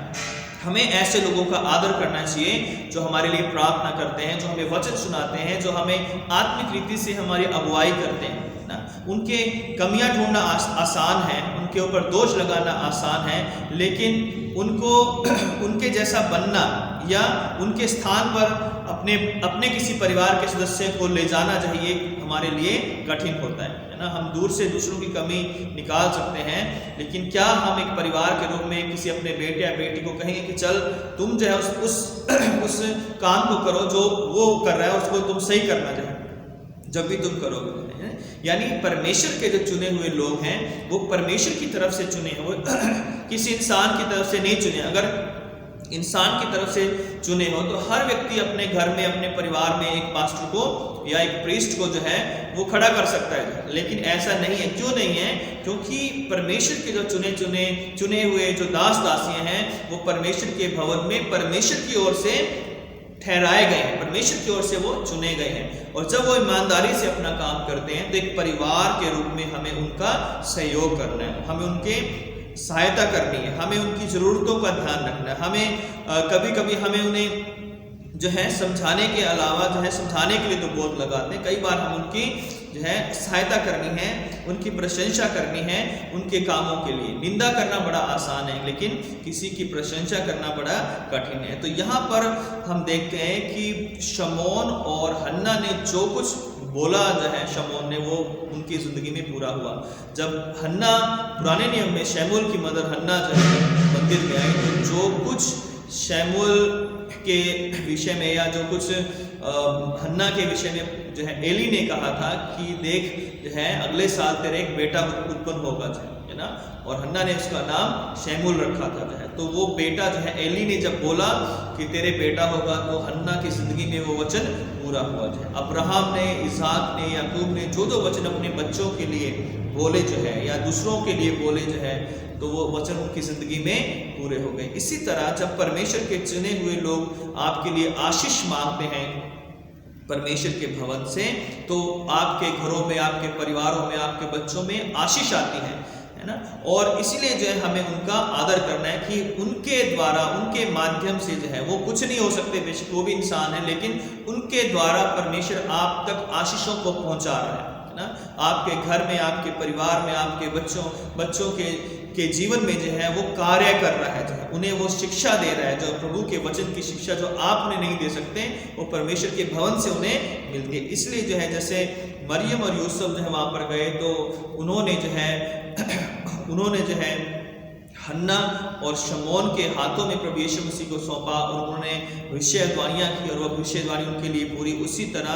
हमें ऐसे लोगों का आदर करना चाहिए जो हमारे लिए प्रार्थना करते हैं, जो हमें वचन सुनाते हैं, जो हमें आत्मिक रीति से हमारी अगुवाई करते हैं ना। उनके कमियां ढूंढना आसान है, उनके ऊपर दोष लगाना आसान है, लेकिन उनको उनके जैसा बनना या उनके स्थान पर अपने किसी परिवार के सदस्य को ले जाना चाहिए हमारे लिए कठिन होता है ना। हम दूर से दूसरों की कमी निकाल सकते हैं, लेकिन क्या हम एक परिवार के रूप में किसी अपने बेटे या बेटी को कहेंगे कि चल तुम जो है उस काम को करो जो वो कर रहा है, उसको तुम सही करना चाहिए जब भी तुम करोगे। हैं। यानी परमेश्वर के जो चुने हुए लोग हैं वो परमेश्वर की तरफ से चुने हैं, वो किसी इंसान की तरफ से नहीं चुने। अगर इंसान की तरफ से चुने हो तो हर व्यक्ति अपने घर में अपने परिवार में एक पास्टर को या एक प्रीस्ट को जो है वो खड़ा कर सकता है, लेकिन ऐसा नहीं है। क्यों नहीं है? क्योंकि परमेश्वर के जो चुने हुए जो दास दासियां हैं वो परमेश्वर के भवन में परमेश्वर की ओर से ठहराए गए हैं, परमेश्वर की ओर से वो चुने गए हैं। और जब वो ईमानदारी से अपना काम करते हैं तो एक परिवार के रूप में हमें उनका सहयोग करना है, हमें उनके सहायता करनी है, हमें उनकी ज़रूरतों का ध्यान रखना है। हमें कभी कभी हमें उन्हें जो है समझाने के अलावा जो है समझाने के लिए तो बहुत लगाते हैं, कई बार हम उनकी जो है सहायता करनी है, उनकी प्रशंसा करनी है उनके कामों के लिए। निंदा करना बड़ा आसान है लेकिन किसी की प्रशंसा करना बड़ा कठिन है। तो यहाँ पर हम देखते हैं कि शमौन और हन्ना ने जो कुछ बोला जो है शमौन ने वो उनकी ज़िंदगी में पूरा हुआ। जब हन्ना पुराने नियम में शमूएल की मदर हन्ना जो है मंदिर में आई तो जो कुछ शमूएल के विषय में या जो कुछ हन्ना के विषय में जो है एली ने कहा था कि देख जो है अगले साल तेरे एक बेटा उत्पन्न होगा जो है ना, और हन्ना ने उसका नाम शमूएल रखा था जो है। तो वो बेटा जो है एली ने जब बोला कि तेरे बेटा होगा तो हन्ना की जिंदगी में वो वचन पूरा हुआ जो है। अब्राहम ने, इसहाक ने, याकूब ने जो वचन अपने बच्चों के लिए बोले जो है या दूसरों के लिए बोले जो है तो वो वचन उनकी जिंदगी में पूरे हो गए। इसी तरह जब परमेश्वर के चुने हुए लोग आपके लिए आशीष मांगते हैं परमेश्वर के भवन से तो आपके घरों में, आपके परिवारों में, आपके बच्चों में आशीष आती है ना। और इसीलिए जो है हमें उनका आदर करना है कि उनके द्वारा, उनके माध्यम से जो है वो कुछ नहीं हो सकते, बेशक वो भी इंसान है, लेकिन उनके द्वारा परमेश्वर आप तक आशीषों को पहुंचा रहा है ना। आपके घर में, आपके परिवार में, आपके बच्चों के जीवन में जो है वो कार्य कर रहा है, जो है उन्हें वो शिक्षा दे रहा है, जो प्रभु के वचन की शिक्षा जो आप उन्हें नहीं दे सकते वो परमेश्वर के भवन से उन्हें मिलती है। इसलिए जो है जैसे मरियम और यूसुफ जो है वहाँ पर गए तो उन्होंने जो है हन्ना और शमौन के हाथों में प्रभु यीशु मसीह को सौंपा और उन्होंने भविष्यवाणियाँ की और वह भविष्यवाणी उनके लिए पूरी। उसी तरह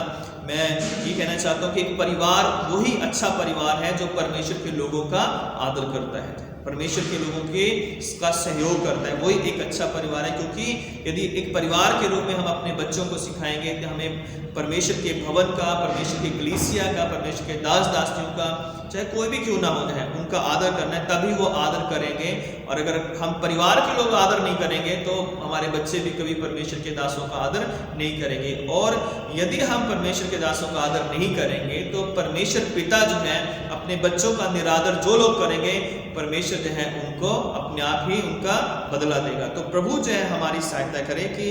मैं ये कहना चाहता हूँ कि एक परिवार वही अच्छा परिवार है जो परमेश्वर के लोगों का आदर करता है, परमेश्वर के लोगों के इसका सहयोग करता है, वही एक अच्छा परिवार है। क्योंकि यदि एक परिवार के रूप में हम अपने बच्चों को सिखाएंगे कि हमें परमेश्वर के भवन का, परमेश्वर की कलीसिया का, परमेश्वर के दास दासियों का, चाहे कोई भी क्यों ना हो जाए, उनका आदर करना है, तभी वो आदर करेंगे। और अगर हम परिवार के लोग आदर नहीं करेंगे तो हमारे बच्चे भी कभी परमेश्वर के दासों का आदर नहीं करेंगे। और यदि हम परमेश्वर के दासों का आदर नहीं करेंगे तो परमेश्वर पिता जो है अपने बच्चों का निरादर जो लोग करेंगे परमेश्वर जो है उनको अपने आप ही उनका बदला देगा। तो प्रभु जो है हमारी सहायता करे कि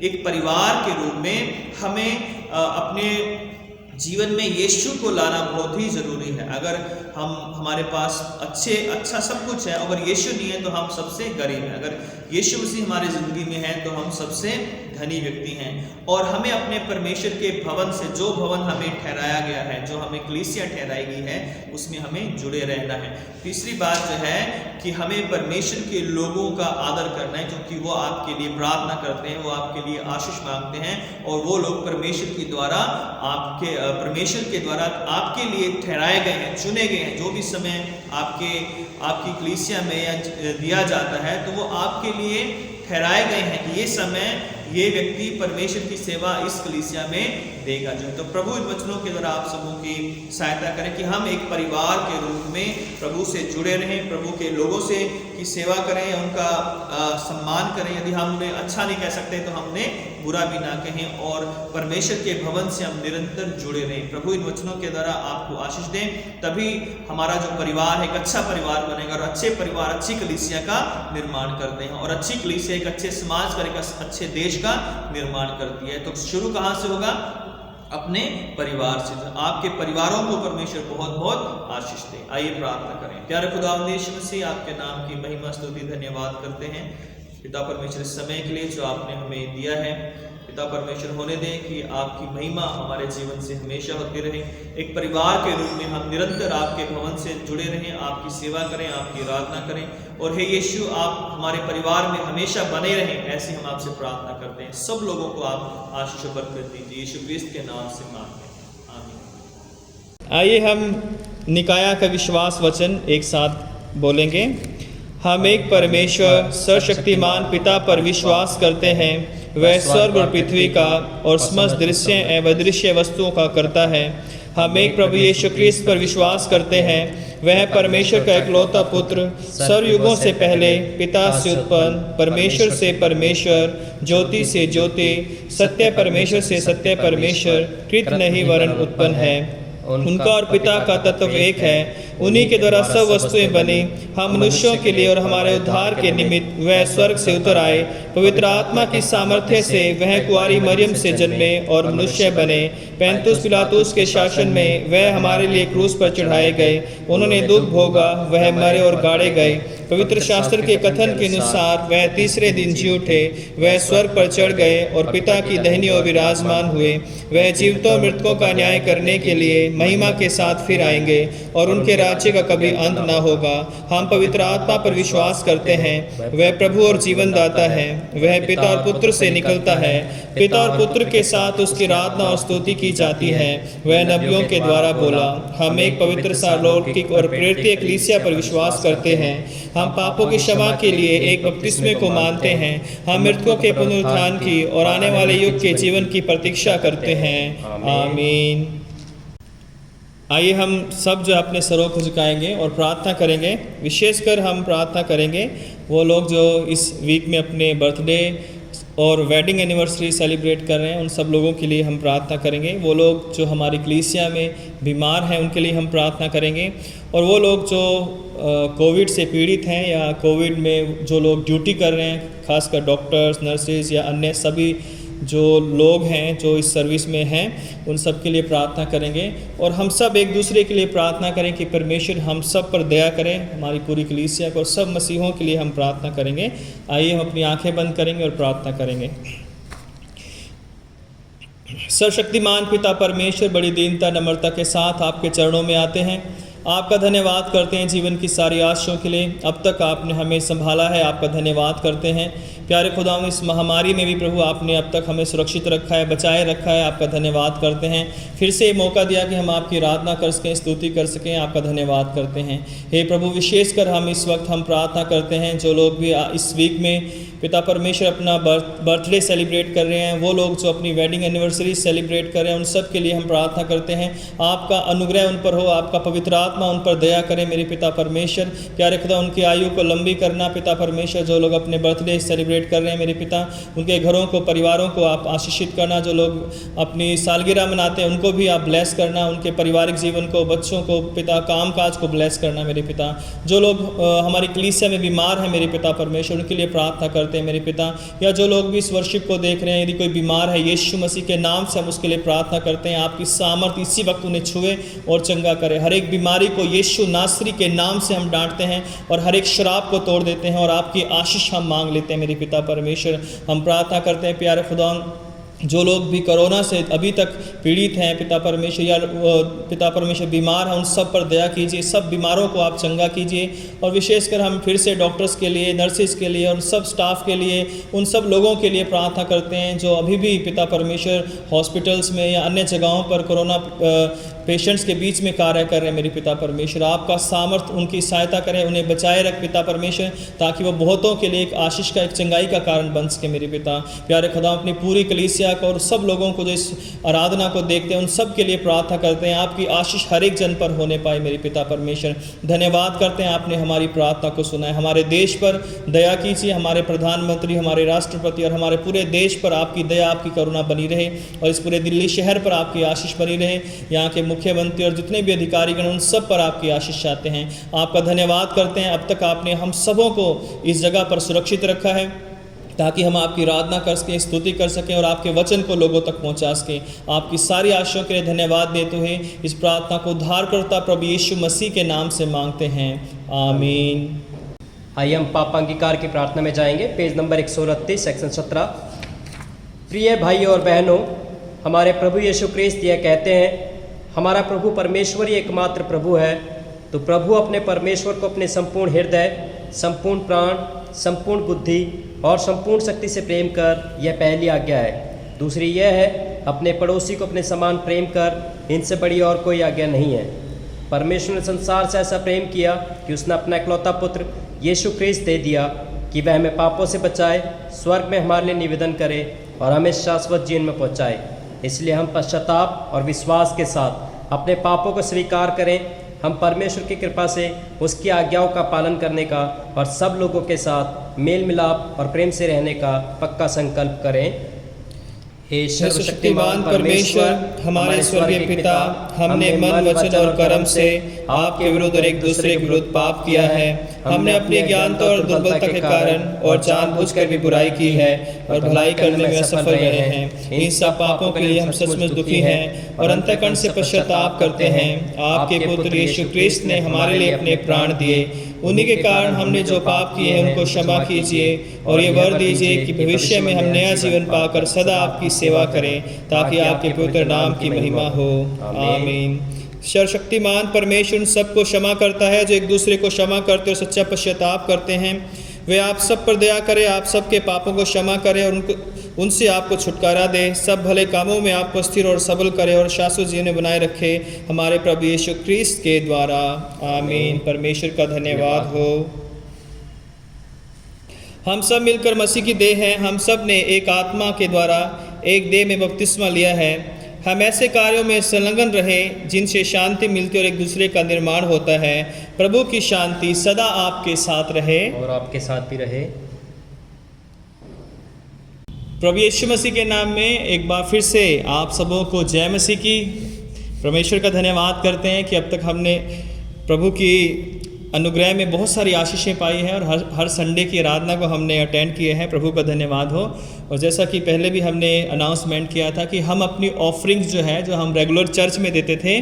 एक परिवार के रूप में हमें अपने जीवन में यीशु को लाना बहुत ही ज़रूरी है। अगर हमारे पास अच्छा सब कुछ है, अगर यीशु नहीं है तो हम सबसे गरीब हैं। अगर यीशु मसीह हमारी ज़िंदगी में है तो हम सबसे धनी व्यक्ति हैं। और हमें अपने परमेश्वर के भवन से, जो भवन हमें ठहराया गया है, जो हमें कलीसिया ठहराई गई है, उसमें हमें जुड़े रहना है। तीसरी बात जो है कि हमें परमेश्वर के लोगों का आदर करना है, क्योंकि वो आपके लिए प्रार्थना करते हैं, वो आपके लिए आशीष मांगते हैं और वो लोग परमेश्वर के द्वारा आपके लिए ठहराए गए हैं, चुने गए हैं। जो भी समय आपकी कलीसिया में या दिया जाता है तो वो आपके लिए ठहराए गए हैं कि ये समय ये व्यक्ति परमेश्वर की सेवा इस कलीसिया में देगा जो। तो प्रभु इन वचनों के द्वारा आप सबों की सहायता करें कि हम एक परिवार के रूप में प्रभु से जुड़े रहें, प्रभु के लोगों से की सेवा करें, उनका सम्मान करें। यदि हम उन्हें अच्छा नहीं कह सकते तो हम उन्हें बुरा भी ना कहें और परमेश्वर के भवन से हम निरंतर जुड़े रहें। प्रभु इन वचनों के द्वारा आपको आशीष दें, तभी हमारा जो परिवार है एक अच्छा परिवार बनेगा और अच्छे परिवार अच्छी कलीसिया का निर्माण करते हैं और अच्छी कलीसिया एक अच्छे समाज का, एक अच्छे देश का निर्माण करती है। तो शुरू कहाँ से होगा? अपने परिवार से। आपके परिवारों को परमेश्वर बहुत बहुत आशीष दे। आइए प्रार्थना करें। प्यारे खुदावंद यीशु मसीह, आपके नाम की महिमा स्तुति धन्यवाद करते हैं पिता परमेश्वर इस समय के लिए जो आपने हमें दिया है। पिता परमेश्वर होने दें कि आपकी महिमा हमारे जीवन से हमेशा होती रहे। एक परिवार के रूप में हम निरंतर आपके भवन से जुड़े रहें, आपकी सेवा करें, आपकी आराधना करें। और हे यीशु, आप हमारे परिवार में हमेशा बने रहें, ऐसी हम आपसे प्रार्थना करते हैं। सब लोगों को आप आशीष बरकत दीजिए, यीशु क्रिस्त के नाम से मांगते हैं, आमीन। आइए हम निकाया का विश्वास वचन एक साथ बोलेंगे। हम एक परमेश्वर सर्वशक्तिमान पिता पर विश्वास करते हैं। वह स्वर्ग और पृथ्वी का और समस्त दृश्य एवं अदृश्य वस्तुओं का करता है। हम एक प्रभु यीशु क्रिस्त पर विश्वास करते हैं। वह परमेश्वर का एकलौता पुत्र, सर्वयुगों से पहले पिता से उत्पन्न, परमेश्वर से परमेश्वर, ज्योति से ज्योति, सत्य परमेश्वर से सत्य परमेश्वर, कृत नहीं वरन उत्पन्न है। उनका और पिता का तत्व एक है। उन्हीं के द्वारा सब वस्तुएं बनी। हम मनुष्यों के लिए और हमारे उद्धार के निमित्त वह स्वर्ग से उतर आए। पवित्र आत्मा की सामर्थ्य से वह कुआरी मरियम से जन्मे और मनुष्य बने। पैंतुस पिलातुस के शासन में वह हमारे लिए क्रूस पर चढ़ाए गए। उन्होंने दुख भोगा, वह मरे और गाड़े गए। पवित्र शास्त्र के कथन के अनुसार वह तीसरे दिन जी उठे। वह स्वर्ग पर चढ़ गए और पिता की दाहिनी ओर विराजमान हुए। वह जीवितों और मृतकों का न्याय करने के लिए महिमा के साथ फिर आएंगे और उनके राज्य का कभी अंत न होगा। हम पवित्र आत्मा पर विश्वास करते हैं। वह प्रभु और जीवन दाता है। वह पिता और पुत्र से निकलता है। पिता और पुत्र के साथ उसकी आराधना और स्तुति की जाती है। वह नबियों के द्वारा बोला। हम एक पवित्र सार्वलौकिक और प्रेरित कलीसिया पर विश्वास करते हैं। हम पापों की क्षमा के लिए एक बपतिस्मे को मानते हैं। हम मृतकों के पुनरुत्थान की और आने वाले युग के जीवन की प्रतीक्षा करते हैं। आमीन। आइए हम सब जो अपने सरों को झुकाएंगे और प्रार्थना करेंगे। विशेषकर हम प्रार्थना करेंगे वो लोग जो इस वीक में अपने बर्थडे और वेडिंग एनिवर्सरी सेलिब्रेट कर रहे हैं, उन सब लोगों के लिए हम प्रार्थना करेंगे। वो लोग जो हमारी कलीसिया में बीमार हैं, उनके लिए हम प्रार्थना करेंगे। और वो लोग जो कोविड से पीड़ित हैं या कोविड में जो लोग ड्यूटी कर रहे हैं, खासकर डॉक्टर्स, नर्सेज या अन्य सभी जो लोग हैं जो इस सर्विस में हैं, उन सब के लिए प्रार्थना करेंगे। और हम सब एक दूसरे के लिए प्रार्थना करें कि परमेश्वर हम सब पर दया करें, हमारी पूरी कलीसिया को और सब मसीहों के लिए हम प्रार्थना करेंगे। आइए हम अपनी आंखें बंद करेंगे और प्रार्थना करेंगे। सर्वशक्तिमान पिता परमेश्वर, बड़ी दीनता नम्रता के साथ आपके चरणों में आते हैं। आपका धन्यवाद करते हैं जीवन की सारी आशाओं के लिए। अब तक आपने हमें संभाला है, आपका धन्यवाद करते हैं। प्यारे खुदावंद, इस महामारी में भी प्रभु आपने अब तक हमें सुरक्षित रखा है, बचाए रखा है। आपका धन्यवाद करते हैं। फिर से ये मौका दिया कि हम आपकी आराधना कर सकें, स्तुति कर सकें। आपका धन्यवाद करते हैं। हे प्रभु, विशेषकर हम इस वक्त हम प्रार्थना करते हैं जो लोग भी इस वीक में पिता परमेश्वर अपना बर्थडे सेलिब्रेट कर रहे हैं, वो लोग जो अपनी वेडिंग एनिवर्सरी सेलिब्रेट कर रहे हैं, उन सब के लिए हम प्रार्थना करते हैं। आपका अनुग्रह उन पर हो, आपका पवित्र आत्मा उन पर दया करें मेरे पिता परमेश्वर। प्यारे खुदा, उनकी आयु को लंबी करना पिता परमेश्वर। जो लोग अपने बर्थडे सेलिब्रेट कर रहे हैं मेरे पिता, उनके घरों को, परिवारों को आप आशीषित करना। जो लोग अपनी सालगिरह मनाते हैं उनको भी आप ब्लेस करना, उनके पारिवारिक जीवन को, बच्चों को पिता, काम काज को ब्लेस करना मेरे पिता। जो लोग हमारी कलीसिया में बीमार हैं मेरे पिता परमेश्वर, उनके लिए प्रार्थना करते हैं मेरे पिता। या जो लोग भी इस वर्शिप को देख रहे हैं, यदि कोई बीमार है, यीशु मसीह के नाम से हम उसके लिए प्रार्थना करते हैं। आपकी सामर्थ्य इसी वक्त उन्हें छुए और चंगा करे। हर एक बीमारी को यीशु नासरी के नाम से हम डांटते हैं और हर एक शराब को तोड़ देते हैं और आपकी आशीष हम मांग लेते हैं मेरे पिता परमेश्वर। हम प्रार्थना करते हैं प्यारे खुदा, जो लोग भी कोरोना से अभी तक पीड़ित हैं पिता परमेश्वर, या पिता परमेश्वर बीमार हैं, उन सब पर दया कीजिए। सब बीमारों को आप चंगा कीजिए। और विशेषकर हम फिर से डॉक्टर्स के लिए, नर्सेज के लिए और सब स्टाफ के लिए, उन सब लोगों के लिए प्रार्थना करते हैं जो अभी भी पिता परमेश्वर हॉस्पिटल्स में या अन्य जगहों पर कोरोना पेशेंट्स के बीच में कार्य कर रहे हैं मेरे पिता परमेश्वर। आपका सामर्थ्य उनकी सहायता करें, उन्हें बचाए रख पिता परमेश्वर, ताकि वो बहुतों के लिए एक आशीष का, एक चंगाई का कारण बन सके मेरे पिता। प्यारे खुदा, अपनी पूरी कलीसिया को और सब लोगों को जो इस आराधना को देखते हैं, उन सब के लिए प्रार्थना करते हैं। आपकी आशीष हर एक जन पर होने पाए मेरे पिता परमेश्वर। धन्यवाद करते हैं, आपने हमारी प्रार्थना को सुना है। हमारे देश पर दया कीजिए, हमारे प्रधानमंत्री, हमारे राष्ट्रपति और हमारे पूरे देश पर आपकी दया, आपकी करुणा बनी रहे। और इस पूरे दिल्ली शहर पर आपकी आशीष बनी रहे। यहाँ के मुख्यमंत्री और जितने भी अधिकारीगण, उन सब पर आपकी आशीष चाहते हैं। आपका धन्यवाद करते हैं, अब तक आपने हम सबों को इस जगह पर सुरक्षित रखा है ताकि हम आपकी आराधना कर सकें, स्तुति कर सकें और आपके वचन को लोगों तक पहुंचा सकें। आपकी सारी आशीषों के लिए धन्यवाद देते हुए इस प्रार्थना को उद्धारकर्ता प्रभु यीशु मसीह के नाम से मांगते हैं, आमीन। आइए हम पापांगीकार की प्रार्थना में जाएंगे। Page number 129, section 17। प्रिय भाई और बहनों, हमारे प्रभु यीशु क्रिस्त यह कहते हैं, हमारा प्रभु परमेश्वर ही एकमात्र प्रभु है। तो प्रभु अपने परमेश्वर को अपने संपूर्ण हृदय, संपूर्ण प्राण, संपूर्ण बुद्धि और संपूर्ण शक्ति से प्रेम कर, यह पहली आज्ञा है। दूसरी यह है, अपने पड़ोसी को अपने समान प्रेम कर। इनसे बड़ी और कोई आज्ञा नहीं है। परमेश्वर ने संसार से ऐसा प्रेम किया कि उसने अपना इकलौता पुत्र यीशु क्रैस्ट दे दिया कि वह हमें पापों से बचाए, स्वर्ग में हमारे लिए निवेदन करे और हमें शाश्वत जीवन में पहुंचाए। इसलिए हम पश्चाताप और विश्वास के साथ अपने पापों को स्वीकार करें। हम परमेश्वर की कृपा से उसकी आज्ञाओं का पालन करने का और सब लोगों के साथ मेल मिलाप और प्रेम से रहने का पक्का संकल्प करें। हे सर्वशक्तिमान परमेश्वर, हमारे स्वर्गीय पिता, हमने मन, वचन और कर्म से आपके विरुद्ध और एक दूसरे के विरुद्ध पाप किया है। हमने अपनी अज्ञानता और दुर्बलता के कारण और जानबूझकर भी बुराई की है और भलाई करने में असफल रहे हैं। इन सब पापों के लिए हम सचमुच दुखी हैं और अंतःकरण से पश्चाताप करते हैं। आपके पुत्र यीशु ख्रिस्त ने हमारे लिए अपने प्राण दिए। उन्हीं के कारण हमने जो पाप किए हैं उनको क्षमा कीजिए और ये वर दीजिए कि भविष्य में हम नया जीवन पाकर सदा आपकी सेवा करें, ताकि आपके पवित्र नाम की महिमा हो। आमीन। सर्वशक्तिमान परमेश्वर उन सबको क्षमा करता है जो एक दूसरे को क्षमा करते और सच्चा पश्चाताप करते हैं। वे आप सब पर दया करे, आप सबके पापों को क्षमा करे और उनसे आपको छुटकारा दे, सब भले कामों में आपको स्थिर और सबल करे और शाश्वत जीवन में बनाए रखे, हमारे प्रभु यीशु ख्रिस्त के द्वारा। आमीन। परमेश्वर का धन्यवाद हो। हम सब मिलकर मसीह की देह हैं। हम सब ने एक आत्मा के द्वारा एक देह में बपतिस्मा लिया है। हम ऐसे कार्यों में संलग्न रहे जिनसे शांति मिलती और एक दूसरे का निर्माण होता है। प्रभु की शांति सदा आपके साथ रहे और आपके साथ भी रहे। प्रभु यीशु मसीह के नाम में एक बार फिर से आप सबों को जय मसीह की। परमेश्वर का धन्यवाद करते हैं कि अब तक हमने प्रभु की अनुग्रह में बहुत सारी आशीषें पाई हैं और हर संडे की आराधना को हमने अटेंड किए हैं। प्रभु का धन्यवाद हो। और जैसा कि पहले भी हमने अनाउंसमेंट किया था कि हम अपनी ऑफरिंग्स जो है, जो हम रेगुलर चर्च में देते थे,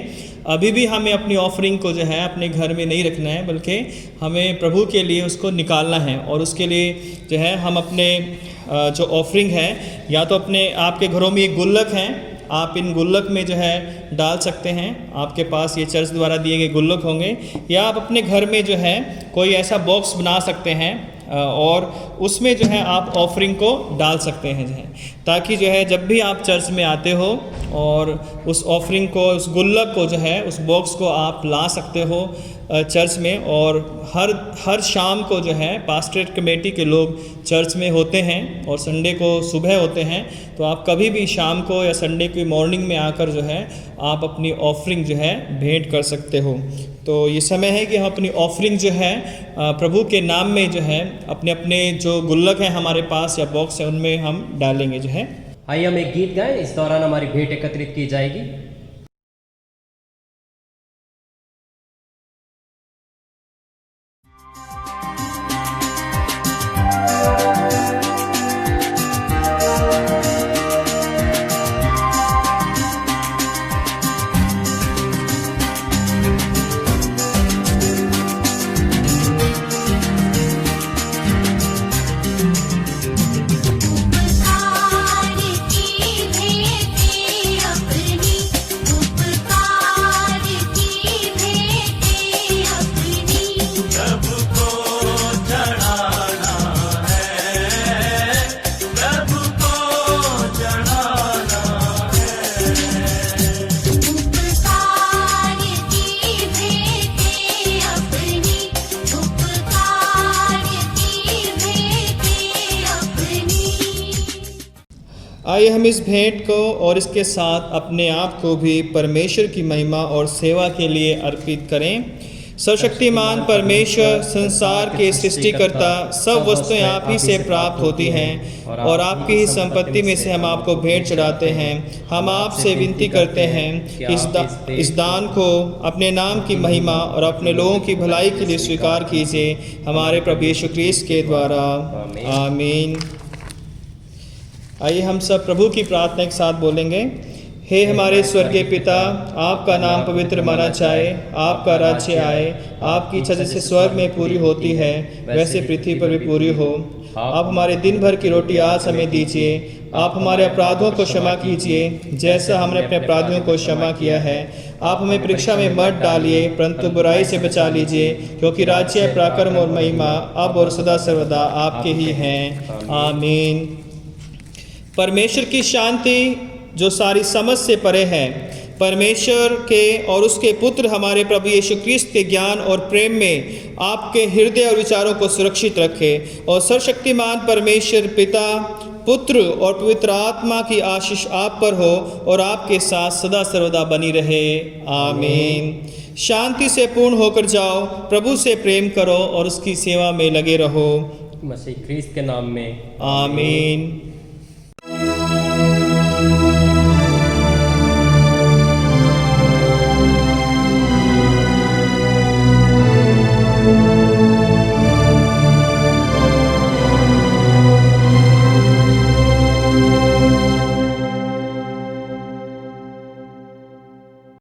अभी भी हमें अपनी ऑफरिंग को जो है अपने घर में नहीं रखना है, बल्कि हमें प्रभु के लिए उसको निकालना है। और उसके लिए जो है हम अपने जो ऑफरिंग है, या तो अपने आपके घरों में एक गुल्लक हैं, आप इन गुल्लक में जो है डाल सकते हैं। आपके पास ये चर्च द्वारा दिए गए गुल्लक होंगे, या आप अपने घर में जो है कोई ऐसा बॉक्स बना सकते हैं और उसमें जो है आप ऑफरिंग को डाल सकते हैं जो है, ताकि जो है जब भी आप चर्च में आते हो और उस ऑफरिंग को, उस गुल्लक को जो है, उस बॉक्स को आप ला सकते हो चर्च में। और हर शाम को जो है पास्टरेट कमेटी के लोग चर्च में होते हैं और संडे को सुबह होते हैं, तो आप कभी भी शाम को या संडे की मॉर्निंग में आकर जो है आप अपनी ऑफरिंग जो है भेंट कर सकते हो। तो ये समय है कि हम अपनी ऑफरिंग जो है प्रभु के नाम में जो है अपने अपने जो गुल्लक हैं हमारे पास या बॉक्स है उनमें हम डालेंगे जो है। आइए हम एक गीत गाएं, इस दौरान हमारी भेंट एकत्रित की जाएगी। आइए हम इस भेंट को और इसके साथ अपने आप को भी परमेश्वर की महिमा और सेवा के लिए अर्पित करें। सर्वशक्तिमान परमेश्वर, संसार के सृष्टिकर्ता, सब वस्तुएं आप ही से प्राप्त होती हैं और आपकी ही संपत्ति में से हम आपको भेंट चढ़ाते हैं। हम आपसे विनती करते हैं कि इस दान को अपने नाम की महिमा और अपने लोगों की भलाई के लिए स्वीकार कीजिए, हमारे प्रभु यीशु ख्रिस्त के द्वारा। आमीन। आइए हम सब प्रभु की प्रार्थना के साथ बोलेंगे। हे हमारे स्वर्गीय पिता, आपका नाम पवित्र माना जाए, आपका राज्य आए, आपकी इच्छा जैसे स्वर्ग में पूरी होती है वैसे पृथ्वी पर भी पूरी हो। आप हमारे दिन भर की रोटी आज हमें दीजिए। आप हमारे अपराधों को क्षमा कीजिए जैसा हमने अपने अपराधियों को क्षमा किया है। आप हमें परीक्षा में मत डालिए परंतु बुराई से बचा लीजिए, क्योंकि राज्य, पराक्रम और महिमा अब और सदा सर्वदा आपके ही हैं। आमीन। परमेश्वर की शांति जो सारी समझ से परे है परमेश्वर के और उसके पुत्र हमारे प्रभु यीशु क्रिस्त के ज्ञान और प्रेम में आपके हृदय और विचारों को सुरक्षित रखे और सर्वशक्तिमान परमेश्वर पिता, पुत्र और पवित्र आत्मा की आशीष आप पर हो और आपके साथ सदा सर्वदा बनी रहे। आमीन। शांति से पूर्ण होकर जाओ, प्रभु से प्रेम करो और उसकी सेवा में लगे रहो। मसीह क्रिस्त के नाम में आमीन।